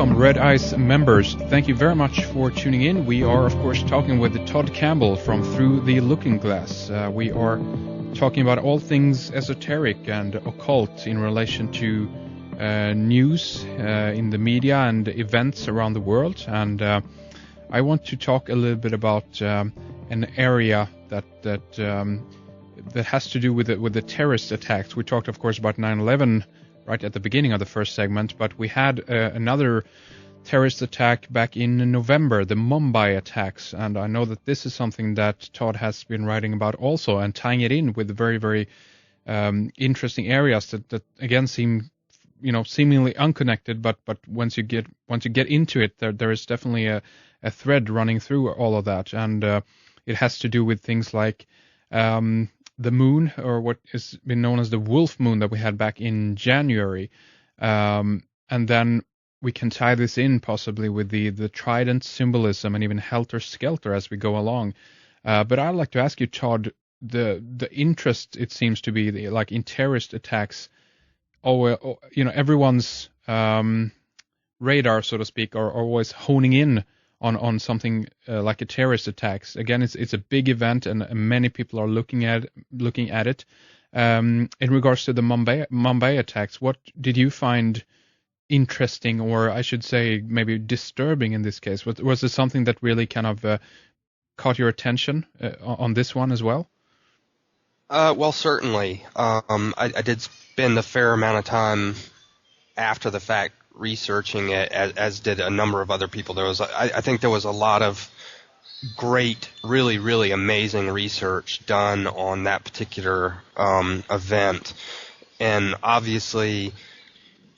Welcome, Red Eyes members. Thank you very much for tuning in. We are, of course, talking with Todd Campbell from Through the Looking Glass. We are talking about all things esoteric and occult in relation to news in the media and events around the world. And I want to talk a little bit about an area that has to do with the terrorist attacks. We talked, of course, about 9/11 right at the beginning of the first segment, but we had another terrorist attack back in November, the Mumbai attacks, and I know that this is something that Todd has been writing about also, and tying it in with very, very interesting areas that again seem, seemingly unconnected, but once you get into it, there is definitely a thread running through all of that, and it has to do with things like the moon, or what has been known as the wolf moon that we had back in January, and then we can tie this in possibly with the trident symbolism and even helter skelter as we go along. But I'd like to ask you, Todd, the interest, it seems to be in terrorist attacks. Everyone's radar, so to speak, are always honing in on something like a terrorist attacks. Again, it's a big event, and many people are looking at it. In regards to the Mumbai attacks, what did you find interesting, or I should say maybe disturbing in this case? Was it something that really kind of caught your attention on this one as well? Well, certainly. I did spend a fair amount of time after the fact researching it, as did a number of other people. I think there was a lot of great, really, really amazing research done on that particular event, and obviously,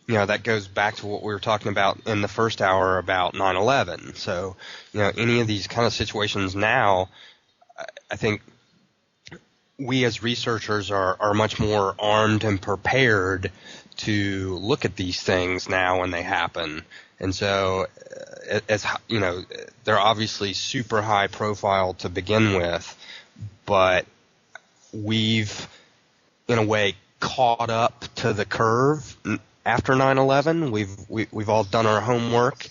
that goes back to what we were talking about in the first hour about 9/11. So, any of these kind of situations now, I think we as researchers are much more armed and prepared to look at these things now when they happen. And so, they're obviously super high profile to begin with, but we've, in a way, caught up to the curve after 9/11. We've all done our homework,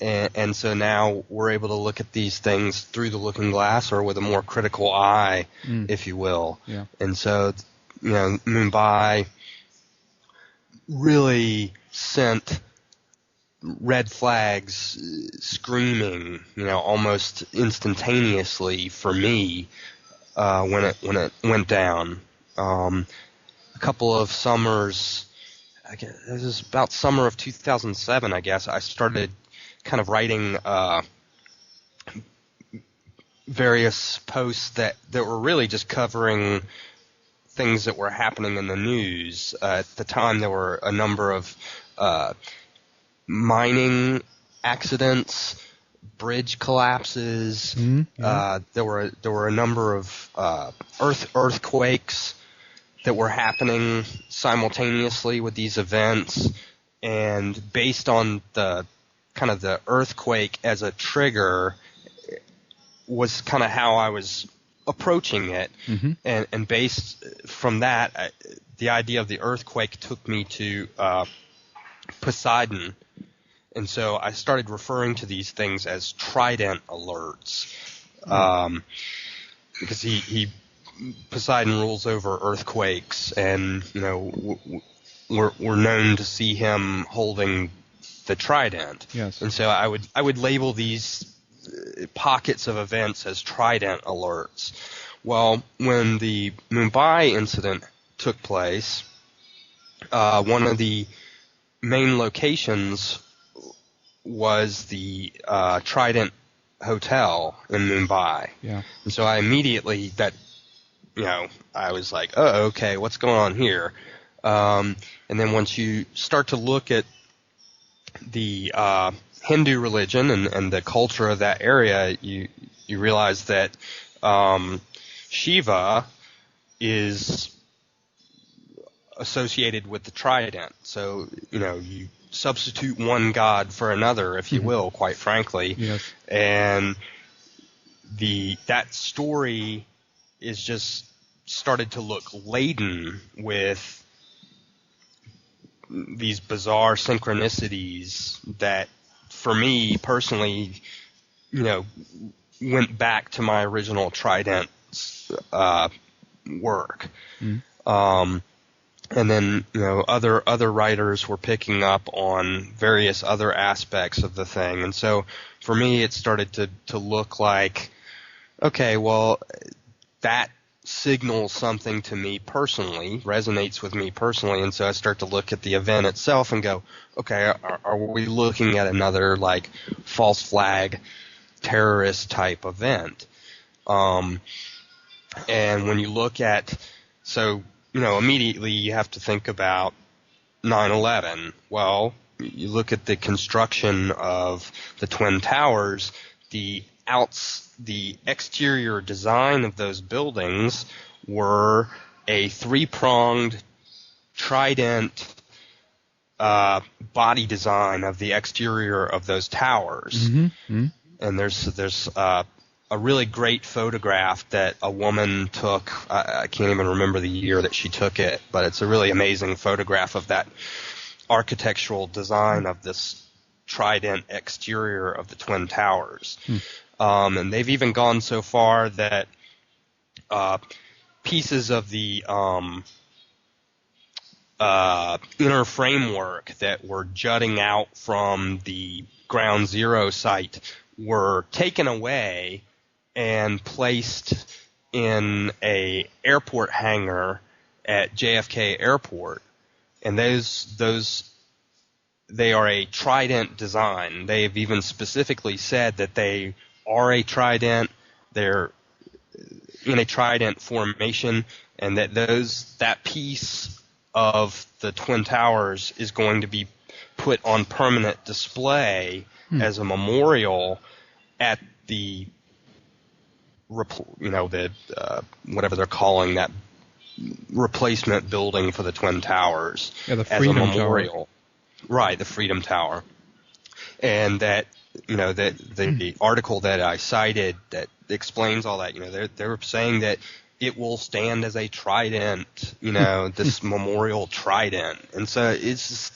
and so now we're able to look at these things through the looking glass, or with a more critical eye, if you will. Yeah. And so, Mumbai really sent red flags screaming, almost instantaneously for me when it went down. A couple of summers, I guess this is about summer of 2007, I guess, I started kind of writing various posts that were really just covering things that were happening in the news. At the time, there were a number of mining accidents, bridge collapses. There were a number of earthquakes that were happening simultaneously with these events, and based on the kind of the earthquake as a trigger was kind of how I was approaching it, and based from that, the idea of the earthquake took me to Poseidon, and so I started referring to these things as trident alerts, because Poseidon rules over earthquakes, and we're known to see him holding the trident. Yes. And so I would label these pockets of events as trident alerts. Well, when the Mumbai incident took place, one of the main locations was the Trident Hotel in Mumbai. Yeah. And so I immediately, I was like, oh, okay, what's going on here? And then once you start to look at the Hindu religion and the culture of that area, you realize that Shiva is associated with the trident. So, you substitute one god for another, if you will, quite frankly. Yes. And that story is just started to look laden with these bizarre synchronicities that for me personally, went back to my original Trident work. And then, other writers were picking up on various other aspects of the thing. And so for me, it started to look like, okay, well, that signals something to me personally, resonates with me personally. And so I start to look at the event itself and go, okay, are we looking at another like false flag terrorist type event? And when you look at, immediately you have to think about 9/11. Well, you look at the construction of the Twin Towers, the exterior design of those buildings were a three-pronged trident body design of the exterior of those towers. And there's a really great photograph that a woman took. I can't even remember the year that she took it, but it's a really amazing photograph of that architectural design of this trident exterior of the Twin Towers. And they've even gone so far that pieces of the inner framework that were jutting out from the Ground Zero site were taken away and placed in a airport hangar at JFK Airport, and they are a trident design. They've even specifically said that they are a trident. They're in a trident formation, and that piece of the Twin Towers is going to be put on permanent display as a memorial at the whatever they're calling that replacement building for the Twin Towers, the Freedom as a memorial. Tower. Right, the Freedom Tower. And that, the article that I cited that explains all that, they're saying that it will stand as a trident, this memorial trident. And so it's just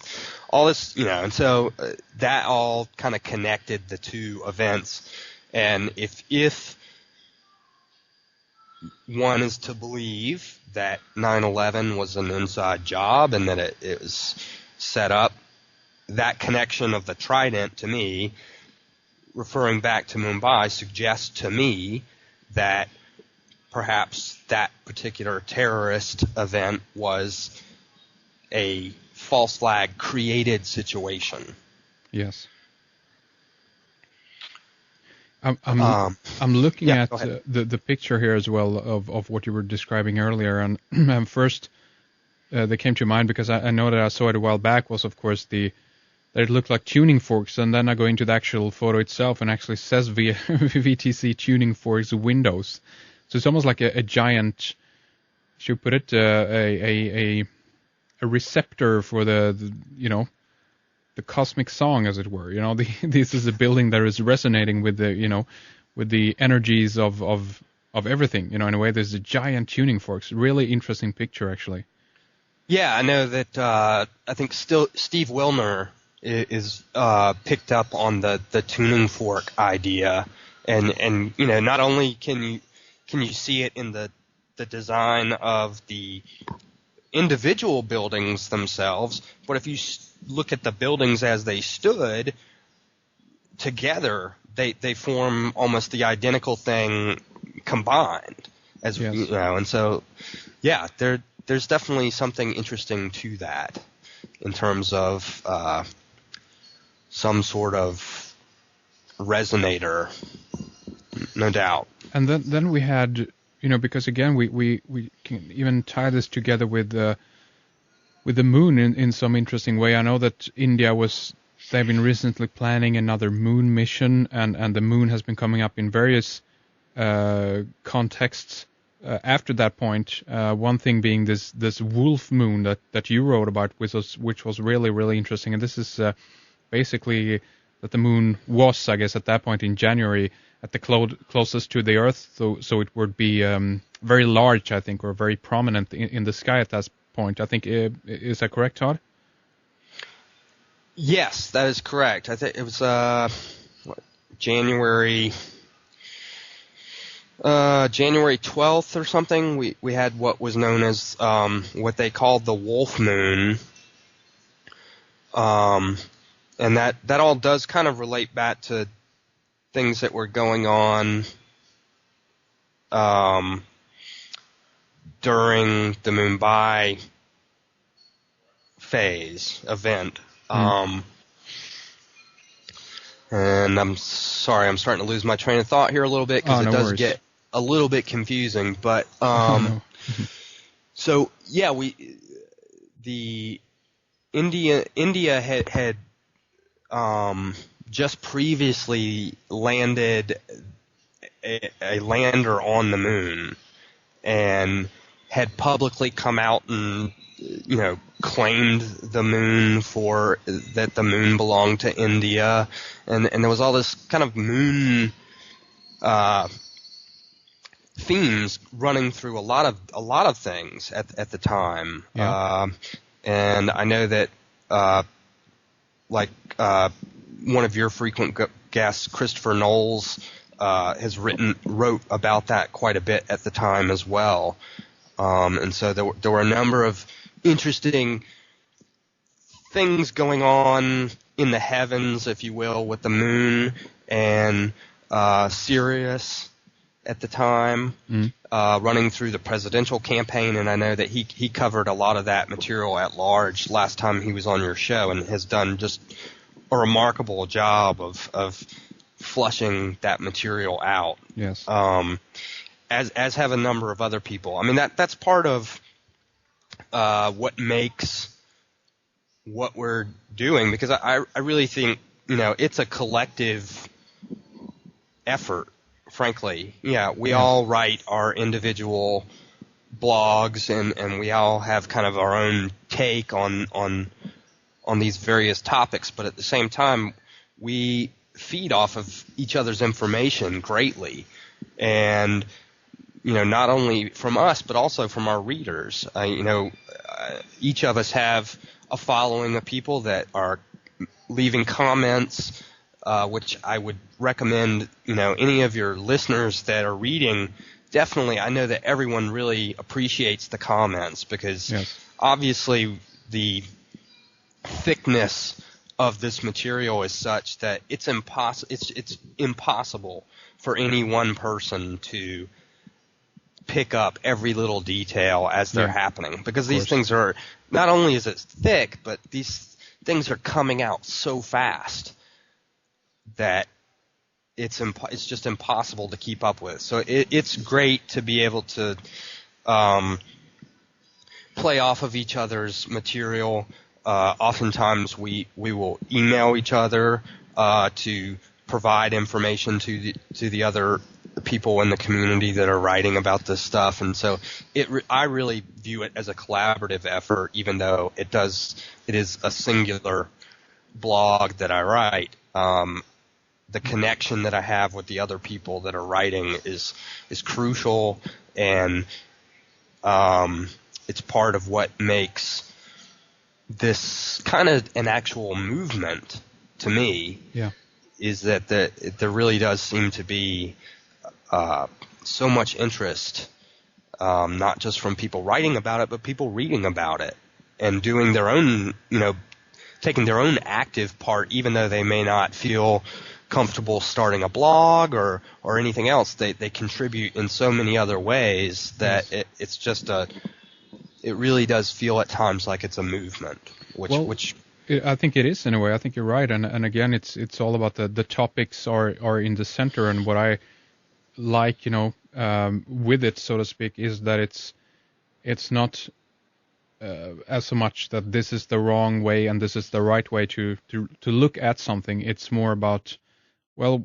all this, and so that all kind of connected the two events. And if one is to believe that 9/11 was an inside job and that it was set up, that connection of the trident to me, referring back to Mumbai, suggests to me that perhaps that particular terrorist event was a false flag created situation. Yes. I'm looking at the picture here as well of what you were describing earlier, and first that came to mind because I know that I saw it a while back was of course that it looked like tuning forks, and then I go into the actual photo itself and actually says VTC tuning forks Windows, so it's almost like a giant, should put it, a receptor for the cosmic song, as it were. This is a building that is resonating with the energies of everything. In a way, there's a giant tuning forks. Really interesting picture, actually. Yeah, I know that. I think Steve Wilner is picked up on the tuning fork idea, and not only can you see it in the design of the individual buildings themselves, but if you look at the buildings as they stood together, they form almost the identical thing combined. As yes. And so, yeah, there's definitely something interesting to that in terms of some sort of resonator, no doubt. And then we had, because again we can even tie this together with the moon in some interesting way. I know that they've been recently planning another moon mission, and the moon has been coming up in various contexts after that point. One thing being this wolf moon that you wrote about, which was really, really interesting. And this is basically that the moon was, I guess, at that point in January at the closest to the Earth, so it would be very large, I think, or very prominent in the sky at that point. I think, is that correct, Todd? Yes, that is correct. I think it was January January 12th or something. We had what was known as what they called the Wolf Moon. And that all does kind of relate back to things that were going on during the Mumbai phase event. And I'm sorry, I'm starting to lose my train of thought here a little bit because it does get a little bit confusing. But so yeah, India had just previously landed a lander on the moon and had publicly come out and claimed the moon for that the moon belonged to India, and there was all this kind of moon themes running through a lot of things at the time. Yeah. And I know that one of your frequent guests, Christopher Knowles, wrote about that quite a bit at the time as well. And so there were a number of interesting things going on in the heavens, if you will, with the moon and Sirius at the time, running through the presidential campaign. And I know that he covered a lot of that material at large last time he was on your show, and has done just a remarkable job of flushing that material out. Yes. As have a number of other people. I mean, that's part of what makes what we're doing, because I really think, it's a collective effort, frankly. Yeah, we all write our individual blogs, and we all have kind of our own take on these various topics, but at the same time, we feed off of each other's information greatly. And not only from us, but also from our readers. Each of us have a following of people that are leaving comments, which I would recommend, any of your listeners that are reading, definitely, I know that everyone really appreciates the comments, because obviously the thickness of this material is such that it's impossible for any one person to pick up every little detail as they're happening, because these things are, not only is it thick, but these things are coming out so fast that it's just impossible to keep up with. So it's great to be able to play off of each other's material. Oftentimes we will email each other to provide information to the other people in the community that are writing about this stuff, and so I really view it as a collaborative effort, even though it is a singular blog that I write. The connection that I have with the other people that are writing is crucial, and it's part of what makes this kind of an actual movement to me. Yeah. Is that there really does seem to be so much interest, not just from people writing about it, but people reading about it and doing their own, taking their own active part, even though they may not feel comfortable starting a blog or anything else. They contribute in so many other ways that it's just it really does feel at times like it's a movement, which I think it is in a way. I think you're right, and again, it's all about the topics are in the center, and what I like, with it, so to speak, is that it's not as so much that this is the wrong way and this is the right way to look at something. It's more about, well,